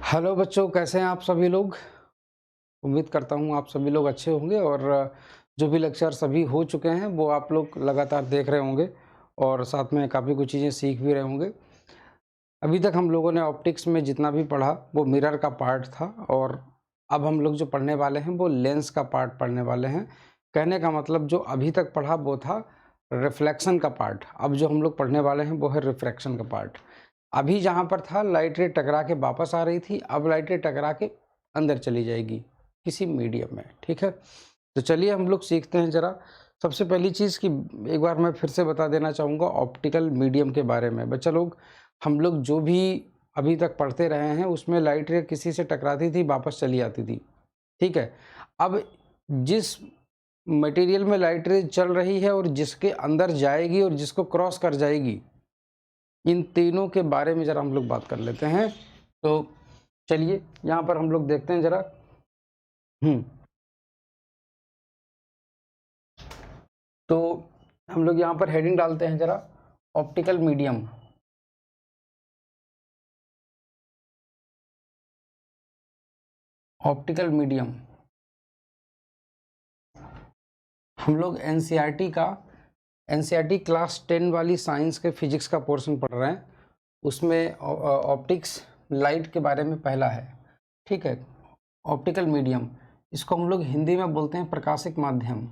Hello बच्चों, कैसे हैं आप सभी लोग? उम्मीद करता हूँ आप सभी लोग अच्छे होंगे और जो भी लेक्चर सभी हो चुके हैं वो आप लोग लगातार देख रहे होंगे और साथ में काफ़ी कुछ चीज़ें सीख भी रहे होंगे। अभी तक हम लोगों ने ऑप्टिक्स में जितना भी पढ़ा वो मिरर का पार्ट था और अब हम लोग जो पढ़ने वाले हैं वो लेंस का पार्ट पढ़ने वाले हैं। कहने का मतलब जो अभी तक पढ़ा वो था रिफ्लेक्शन का पार्ट, अब जो हम लोग पढ़ने वाले हैं वो है रिफ्रैक्शन का पार्ट। अभी जहाँ पर था लाइट रे टकरा के वापस आ रही थी, अब लाइट रे टकरा के अंदर चली जाएगी किसी मीडियम में, ठीक है? तो चलिए हम लोग सीखते हैं ज़रा। सबसे पहली चीज़ कि एक बार मैं फिर से बता देना चाहूँगा ऑप्टिकल मीडियम के बारे में। बच्चा लोग, हम लोग जो भी अभी तक पढ़ते रहे हैं उसमें लाइट रे किसी से टकराती थी, वापस चली आती थी, ठीक है? अब जिस मटेरियल में लाइट रे चल रही है और जिसके अंदर जाएगी और जिसको क्रॉस कर जाएगी, इन तीनों के बारे में ज़रा हम लोग बात कर लेते हैं। तो चलिए यहाँ पर हम लोग देखते हैं ज़रा। तो हम लोग यहाँ पर हेडिंग डालते हैं ज़रा, ऑप्टिकल मीडियम। ऑप्टिकल मीडियम हम लोग एनसीईआरटी क्लास 10 वाली साइंस के फिजिक्स का पोर्शन पढ़ रहे हैं। उसमें ऑप्टिक्स लाइट के बारे में पहला है, ठीक है? ऑप्टिकल मीडियम, इसको हम लोग हिंदी में बोलते हैं प्रकाशिक माध्यम।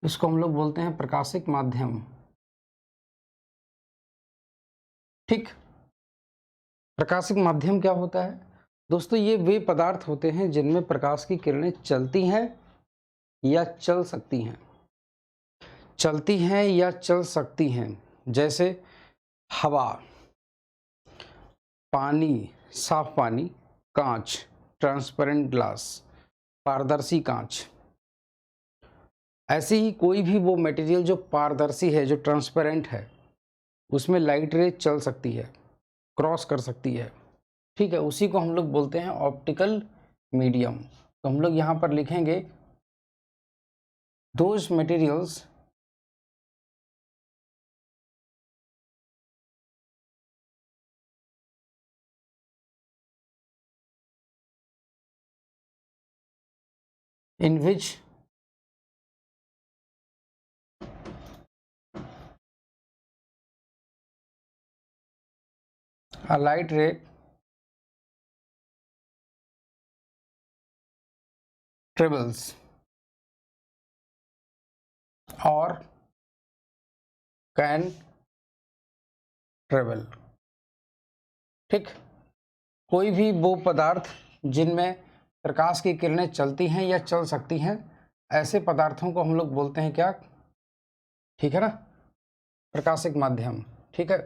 इसको हम लोग बोलते हैं प्रकाशिक माध्यम, ठीक? प्रकाशिक माध्यम क्या होता है दोस्तों? ये वे पदार्थ होते हैं जिनमें प्रकाश की किरणें चलती हैं या चल सकती हैं। चलती हैं या चल सकती हैं, जैसे हवा, पानी, साफ पानी, कांच, ट्रांसपेरेंट ग्लास, पारदर्शी कांच। ऐसे ही कोई भी वो मटेरियल जो पारदर्शी है, जो ट्रांसपेरेंट है, उसमें लाइट रे चल सकती है, क्रॉस कर सकती है, ठीक है? उसी को हम लोग बोलते हैं ऑप्टिकल मीडियम। तो हम लोग यहाँ पर लिखेंगे those materials in which a light ray travels or can travel, ठीक? कोई भी वो पदार्थ जिनमें प्रकाश की किरणें चलती हैं या चल सकती हैं, ऐसे पदार्थों को हम लोग बोलते हैं क्या? ठीक है ना, प्रकाशिक माध्यम, ठीक है?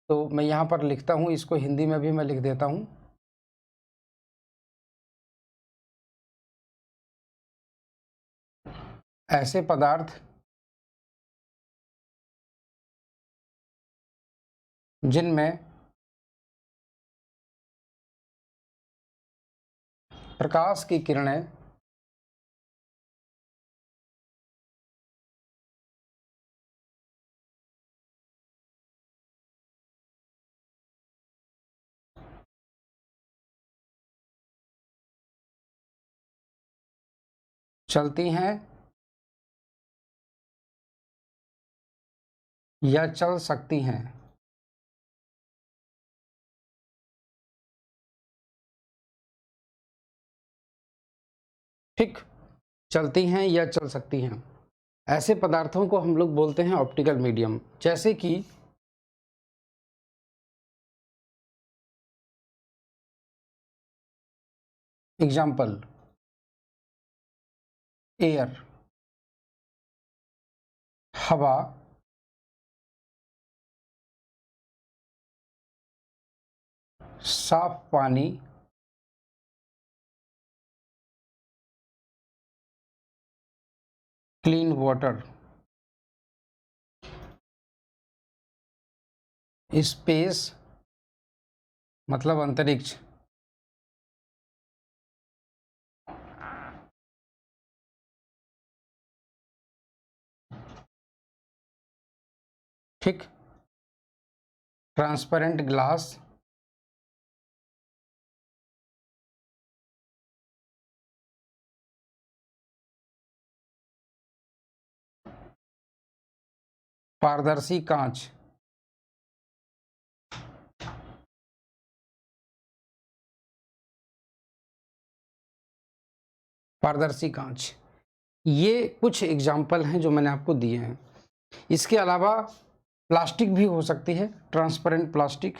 तो मैं यहाँ पर लिखता हूँ, इसको हिंदी में भी मैं लिख देता हूँ। ऐसे पदार्थ जिनमें प्रकाश की किरणें चलती हैं या चल सकती हैं, ठीक? चलती हैं या चल सकती हैं, ऐसे पदार्थों को हम लोग बोलते हैं ऑप्टिकल मीडियम। जैसे कि एग्जाम्पल, एयर, हवा, साफ पानी, क्लीन वाटर, स्पेस मतलब अंतरिक्ष, ठीक? ट्रांसपेरेंट ग्लास, पारदर्शी कांच, पारदर्शी कांच। ये कुछ एग्जाम्पल हैं जो मैंने आपको दिए हैं। इसके अलावा प्लास्टिक भी हो सकती है, ट्रांसपेरेंट प्लास्टिक।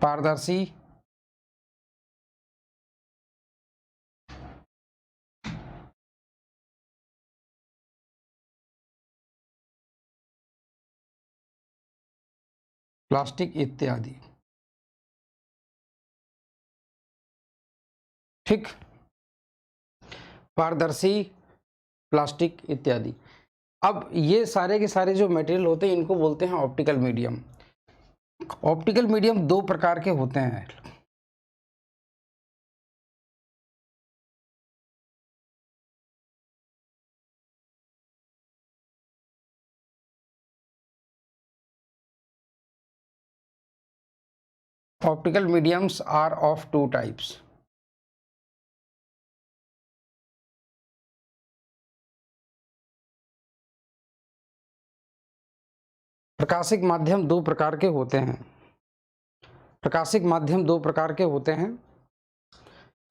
पारदर्शी, प्लास्टिक इत्यादि। ठीक, पारदर्शी, प्लास्टिक इत्यादि। अब ये सारे के सारे जो मटेरियल होते हैं इनको बोलते हैं ऑप्टिकल मीडियम। ऑप्टिकल मीडियम दो प्रकार के होते हैं। Optical mediums are of two types. प्रकाशिक माध्यम दो प्रकार के होते हैं। प्रकाशिक माध्यम दो प्रकार के होते हैं।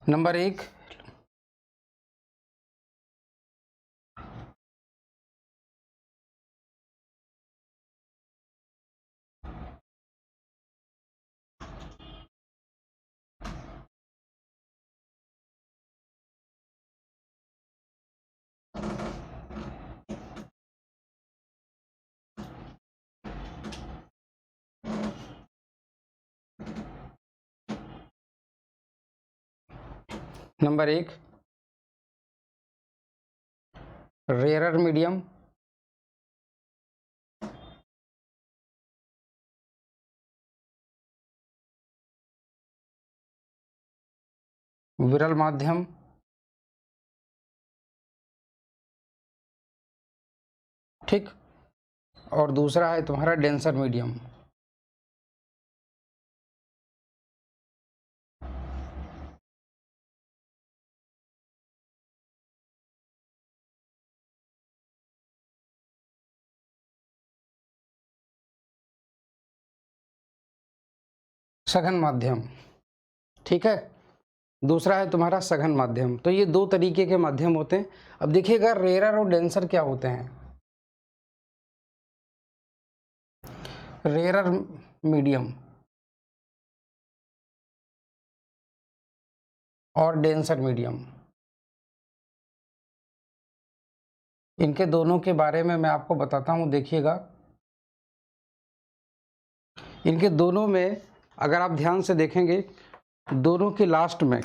नंबर एक, नंबर एक रेयरर मीडियम, विरल माध्यम, ठीक। और दूसरा है तुम्हारा डेंसर मीडियम। सघन माध्यम, ठीक है। दूसरा है तुम्हारा सघन माध्यम। तो ये दो तरीके के माध्यम होते हैं। अब देखिएगा रेयरर और डेंसर क्या होते हैं। रेयरर मीडियम और डेंसर मीडियम, इनके दोनों के बारे में मैं आपको बताता हूँ। देखिएगा इनके दोनों में अगर आप ध्यान से देखेंगे, दोनों के लास्ट में,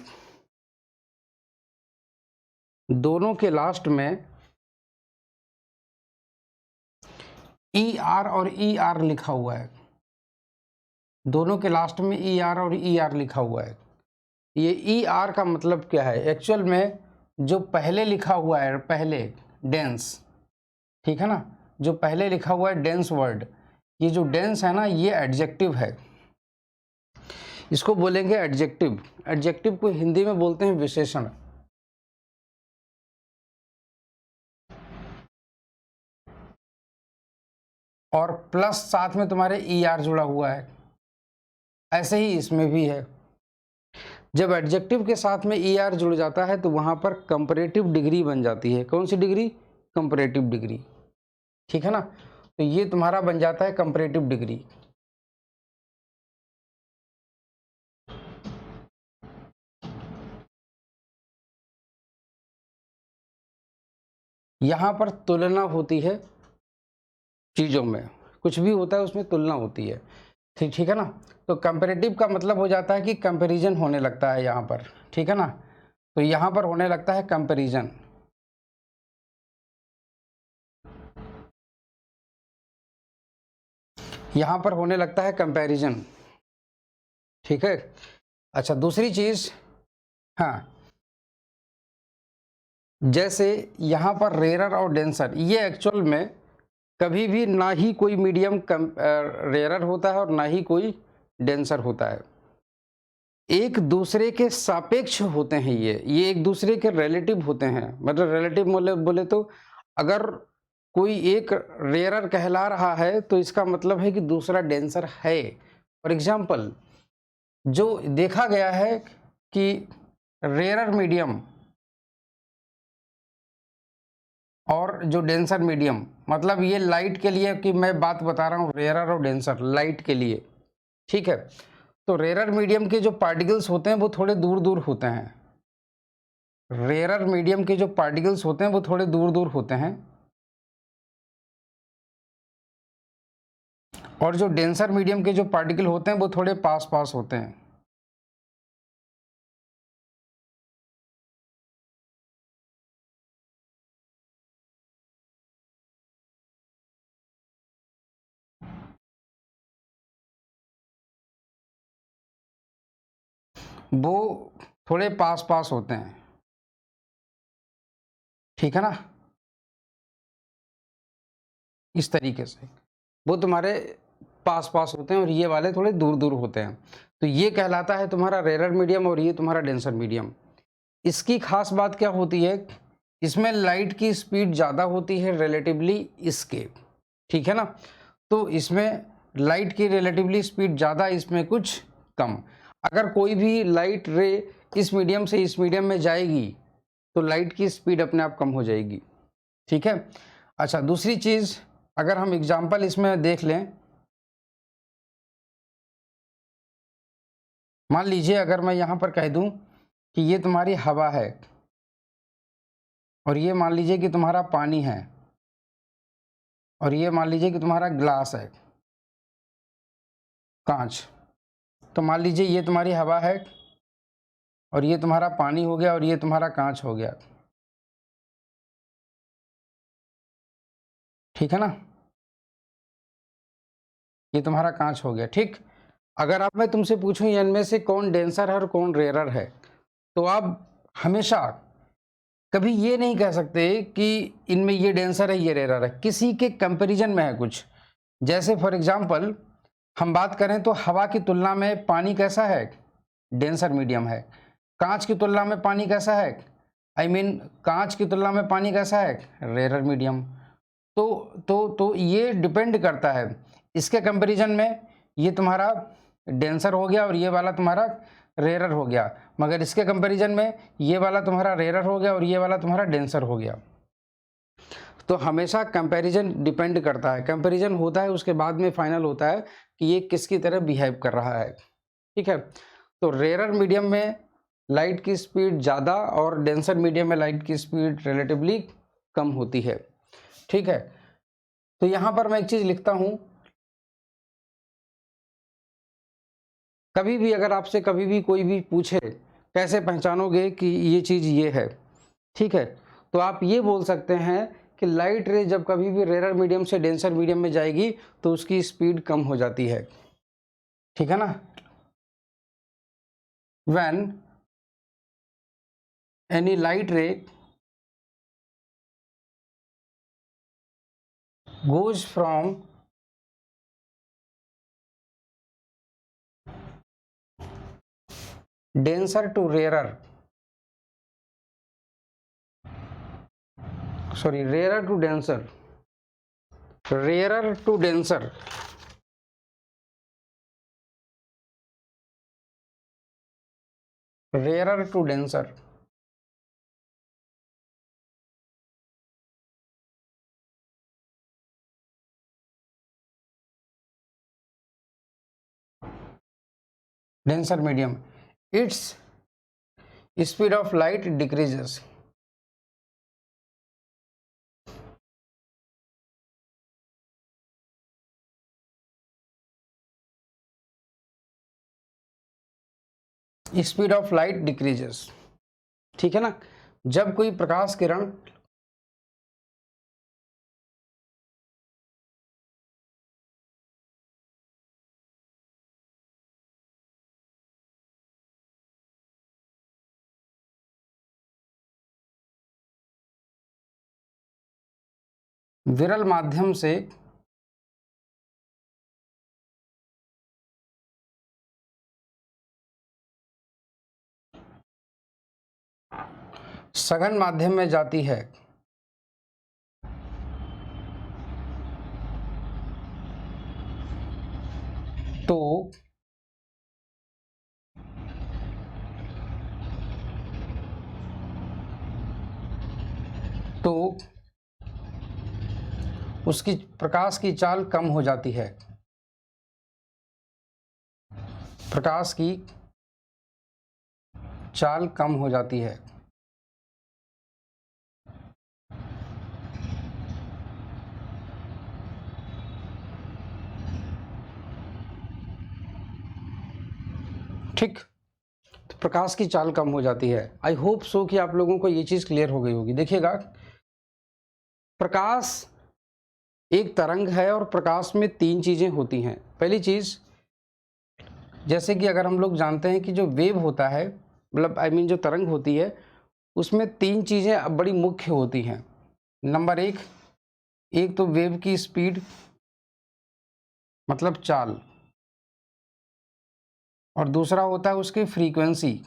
दोनों के लास्ट में ई आर और ई आर लिखा हुआ है। दोनों के लास्ट में ई आर और ई आर लिखा हुआ है। ये ई आर का मतलब क्या है? एक्चुअल में जो पहले लिखा हुआ है, पहले डेंस, ठीक है ना, जो पहले लिखा हुआ है डेंस वर्ड, ये जो डेंस है ना, ये एडजेक्टिव है। इसको बोलेंगे एडजेक्टिव। एडजेक्टिव को हिंदी में बोलते हैं विशेषण। और प्लस साथ में तुम्हारे ई आर जुड़ा हुआ है। ऐसे ही इसमें भी है। जब एडजेक्टिव के साथ में ई आर जुड़ जाता है तो वहां पर कंपैरेटिव डिग्री बन जाती है। कौन सी डिग्री? कंपैरेटिव डिग्री, ठीक है ना। तो ये तुम्हारा बन जाता है कंपैरेटिव डिग्री। यहां पर तुलना होती है चीजों में, कुछ भी होता है उसमें तुलना होती है, ठीक ठीक है ना। तो कंपैरेटिव का मतलब हो जाता है कि कंपैरिजन होने लगता है यहाँ पर, ठीक है ना। तो यहाँ पर होने लगता है कंपैरिजन। यहाँ पर होने लगता है कंपैरिजन, ठीक है। अच्छा, दूसरी चीज, हाँ, जैसे यहाँ पर रेयरर और डेंसर, ये एक्चुअल में कभी भी ना ही कोई मीडियम रेयरर होता है और ना ही कोई डेंसर होता है। एक दूसरे के सापेक्ष होते हैं ये एक दूसरे के रिलेटिव होते हैं। मतलब रिलेटिव बोले बोले तो अगर कोई एक रेयरर कहला रहा है तो इसका मतलब है कि दूसरा डेंसर है। फॉर एग्जाम्पल, जो देखा गया है कि रेयरर मीडियम और जो डेंसर मीडियम, मतलब ये लाइट के लिए कि मैं बात बता रहा हूँ, रेयरर और डेंसर लाइट के लिए, ठीक है। तो रेयरर मीडियम के जो पार्टिकल्स होते हैं वो थोड़े दूर दूर होते हैं। रेयरर मीडियम के जो पार्टिकल्स होते हैं वो थोड़े दूर दूर होते हैं, और जो डेंसर मीडियम के जो पार्टिकल होते हैं वो थोड़े पास पास होते हैं। वो थोड़े पास पास होते हैं, ठीक है ना। इस तरीके से वो तुम्हारे पास पास होते हैं और ये वाले थोड़े दूर दूर होते हैं। तो ये कहलाता है तुम्हारा रेयरर मीडियम और ये तुम्हारा डेंसर मीडियम। इसकी खास बात क्या होती है, इसमें लाइट की स्पीड ज़्यादा होती है रिलेटिवली इसके, ठीक है ना। तो इसमें लाइट की रिलेटिवली स्पीड ज़्यादा, इसमें कुछ कम। अगर कोई भी लाइट रे इस मीडियम से इस मीडियम में जाएगी तो लाइट की स्पीड अपने आप कम हो जाएगी, ठीक है। अच्छा, दूसरी चीज़, अगर हम एग्जाम्पल इसमें देख लें, मान लीजिए अगर मैं यहाँ पर कह दूँ कि ये तुम्हारी हवा है और ये मान लीजिए कि तुम्हारा पानी है और ये मान लीजिए कि तुम्हारा ग्लास है, कांच। तो मान लीजिए ये तुम्हारी हवा है और ये तुम्हारा पानी हो गया और ये तुम्हारा कांच हो गया, ठीक है ना। ये तुम्हारा कांच हो गया, ठीक। अगर अब मैं तुमसे पूछूं इनमें से कौन डेंसर है और कौन रेयरर है, तो आप हमेशा कभी ये नहीं कह सकते कि इनमें ये डेंसर है ये रेयरर है, किसी के कंपैरिजन में है कुछ। जैसे फॉर एग्जांपल हम बात करें तो हवा की तुलना में पानी कैसा है, डेंसर मीडियम है। कांच की तुलना में पानी कैसा है, कांच की तुलना में पानी कैसा है, रेयरर मीडियम। तो ये डिपेंड करता है, इसके कंपैरिजन में ये तुम्हारा डेंसर हो गया और ये वाला तुम्हारा रेयरर हो गया, मगर इसके कंपैरिजन में ये वाला तुम्हारा रेयरर हो गया और ये वाला तुम्हारा डेंसर हो गया। तो हमेशा कंपैरिजन डिपेंड करता है, कंपैरिजन होता है उसके बाद में फाइनल होता है कि ये किसकी तरह बिहेव कर रहा है, ठीक है। तो रेयरर मीडियम में लाइट की स्पीड ज़्यादा और डेंसर मीडियम में लाइट की स्पीड रिलेटिवली कम होती है, ठीक है। तो यहाँ पर मैं एक चीज़ लिखता हूँ, कभी भी अगर आपसे कभी भी कोई भी पूछे कैसे पहचानोगे कि ये चीज़ ये है, ठीक है, तो आप ये बोल सकते हैं कि लाइट रे जब कभी भी रेयर मीडियम से डेंसर मीडियम में जाएगी तो उसकी स्पीड कम हो जाती है, ठीक है ना। व्हेन एनी लाइट रे goes from denser to rarer, sorry, rarer to denser, rarer to denser, rarer to denser, denser medium, its speed of light decreases. Speed of light decreases, ठीक है ना। जब कोई प्रकाश किरण विरल माध्यम से सघन माध्यम में जाती है तो उसकी प्रकाश की चाल कम हो जाती है। प्रकाश की चाल कम हो जाती है। ठीक, तो प्रकाश की चाल कम हो जाती है। आई होप सो कि आप लोगों को ये चीज़ क्लियर हो गई होगी। देखिएगा, प्रकाश एक तरंग है और प्रकाश में तीन चीज़ें होती हैं। पहली चीज़, जैसे कि अगर हम लोग जानते हैं कि जो वेव होता है, मतलब आई मीन जो तरंग होती है, उसमें तीन चीज़ें बड़ी मुख्य होती हैं। नंबर एक तो वेव की स्पीड, मतलब चाल, और दूसरा होता है उसकी फ्रीक्वेंसी।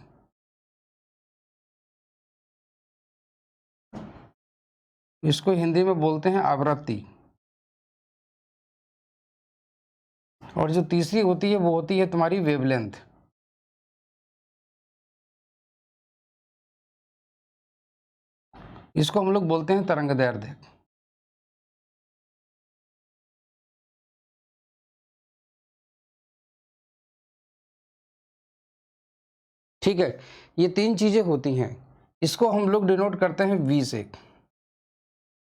इसको हिंदी में बोलते हैं आवृत्ति। और जो तीसरी होती है वो होती है तुम्हारी वेवलेंथ। इसको हम लोग बोलते हैं तरंगदैर्ध्य। ठीक है, ये तीन चीज़ें होती हैं। इसको हम लोग डिनोट करते हैं V से,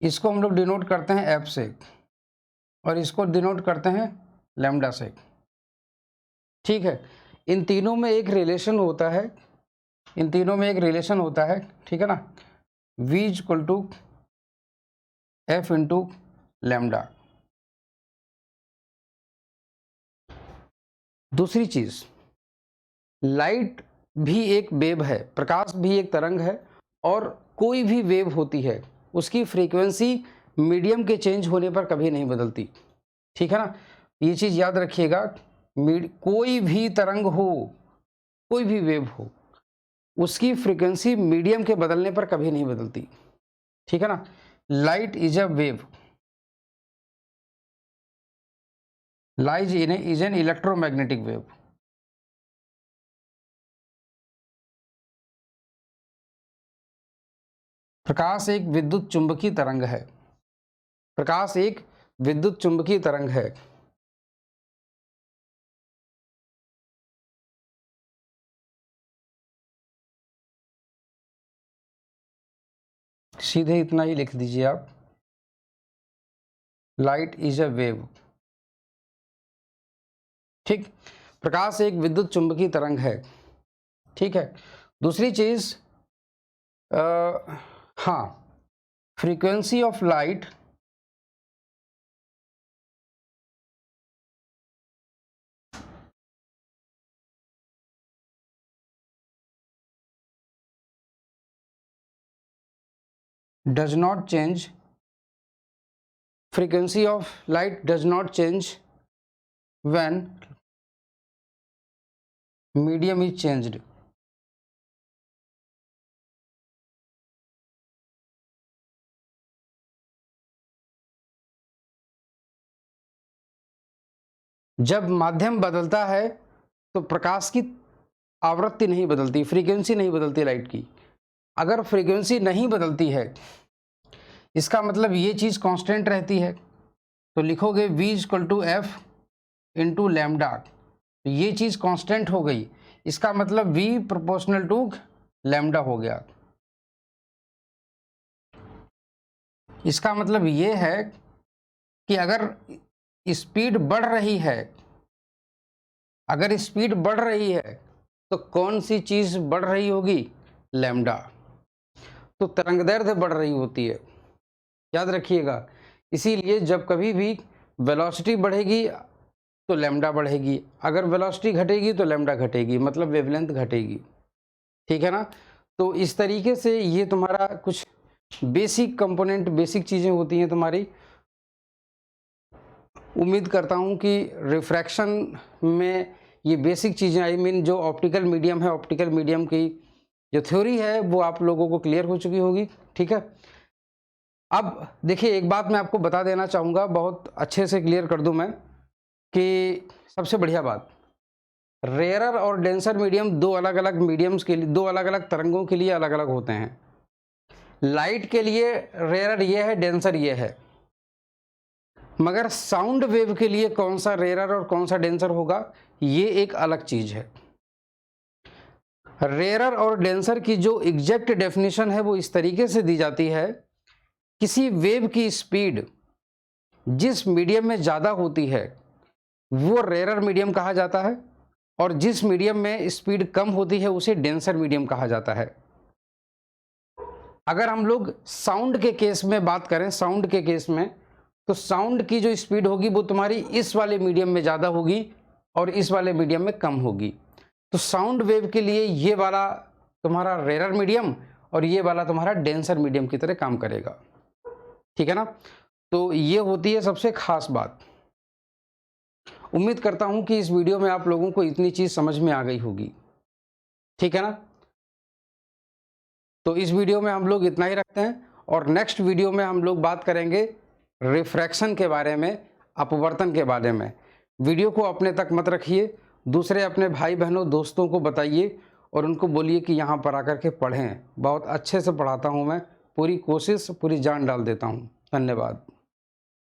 इसको हम लोग डिनोट करते हैं F से, और इसको डिनोट करते हैं लैम्डा से। ठीक है, इन तीनों में एक रिलेशन होता है, इन तीनों में एक रिलेशन होता है, ठीक है ना। V equal to F into lambda. दूसरी चीज़, लाइट भी एक वेव है, प्रकाश भी एक तरंग है, और कोई भी वेव होती है उसकी फ्रीक्वेंसी मीडियम के चेंज होने पर कभी नहीं बदलती। ठीक है ना, ये चीज़ याद रखिएगा। कोई भी तरंग हो, कोई भी वेव हो, उसकी फ्रीक्वेंसी मीडियम के बदलने पर कभी नहीं बदलती। ठीक है ना। Light is a wave, light is an electromagnetic wave. प्रकाश एक विद्युत चुंबकीय तरंग है। प्रकाश एक विद्युत चुंबकीय तरंग है। सीधे इतना ही लिख दीजिए आप, लाइट इज अ वेव। ठीक, प्रकाश एक विद्युत चुंबकीय तरंग है। ठीक है, दूसरी चीज, हाँ, frequency of light does not change, frequency of light does not change when medium is changed। जब माध्यम बदलता है तो प्रकाश की आवृत्ति नहीं बदलती, फ्रीक्वेंसी नहीं बदलती लाइट की। अगर फ्रीक्वेंसी नहीं बदलती है, इसका मतलब ये चीज़ कांस्टेंट रहती है, तो लिखोगे V equal to F into lambda. तो ये चीज़ कांस्टेंट हो गई, इसका मतलब V प्रोपोर्शनल टू लैम्डा हो गया। इसका मतलब ये है कि अगर स्पीड बढ़ रही है, अगर स्पीड बढ़ रही है तो कौन सी चीज़ बढ़ रही होगी? लैम्डा। तो तरंगदैर्ध्य बढ़ रही होती है, याद रखिएगा। इसीलिए जब कभी भी वेलोसिटी बढ़ेगी तो लैम्डा बढ़ेगी, अगर वेलोसिटी घटेगी तो लैम्डा घटेगी, मतलब वेवलेंथ घटेगी। ठीक है ना। तो इस तरीके से ये तुम्हारा कुछ बेसिक कंपोनेंट, बेसिक चीज़ें होती हैं तुम्हारी, उम्मीद करता हूँ कि रिफ्रैक्शन में ये बेसिक चीज़ें आई मीन जो ऑप्टिकल मीडियम है, ऑप्टिकल मीडियम की जो थ्योरी है वो आप लोगों को क्लियर हो चुकी होगी। ठीक है, अब देखिए एक बात मैं आपको बता देना चाहूँगा, बहुत अच्छे से क्लियर कर दूँ मैं, कि सबसे बढ़िया बात, रेयरर और डेंसर मीडियम दो अलग अलग मीडियम्स के लिए, दो अलग अलग तरंगों के लिए अलग अलग होते हैं। लाइट के लिए रेयरर ये है, डेंसर ये है, मगर साउंड वेव के लिए कौन सा रेयरर और कौन सा डेंसर होगा ये एक अलग चीज है। रेयरर और डेंसर की जो एग्जैक्ट डेफिनेशन है वो इस तरीके से दी जाती है, किसी वेव की स्पीड जिस मीडियम में ज़्यादा होती है वो रेयरर मीडियम कहा जाता है, और जिस मीडियम में स्पीड कम होती है उसे डेंसर मीडियम कहा जाता है। अगर हम लोग साउंड के केस में बात करें, साउंड के केस में, तो साउंड की जो स्पीड होगी वो तुम्हारी इस वाले मीडियम में ज़्यादा होगी और इस वाले मीडियम में कम होगी। तो साउंड वेव के लिए ये वाला तुम्हारा रेयरर मीडियम और ये वाला तुम्हारा डेंसर मीडियम की तरह काम करेगा। ठीक है ना, तो ये होती है सबसे खास बात। उम्मीद करता हूं कि इस वीडियो में आप लोगों को इतनी चीज़ समझ में आ गई होगी। ठीक है ना, तो इस वीडियो में हम लोग इतना ही रखते हैं, और नेक्स्ट वीडियो में हम लोग बात करेंगे रिफ्रैक्शन के बारे में, अपवर्तन के बारे में। वीडियो को अपने तक मत रखिए, दूसरे अपने भाई बहनों दोस्तों को बताइए और उनको बोलिए कि यहाँ पर आकर के पढ़ें। बहुत अच्छे से पढ़ाता हूँ मैं, पूरी कोशिश, पूरी जान डाल देता हूँ। धन्यवाद।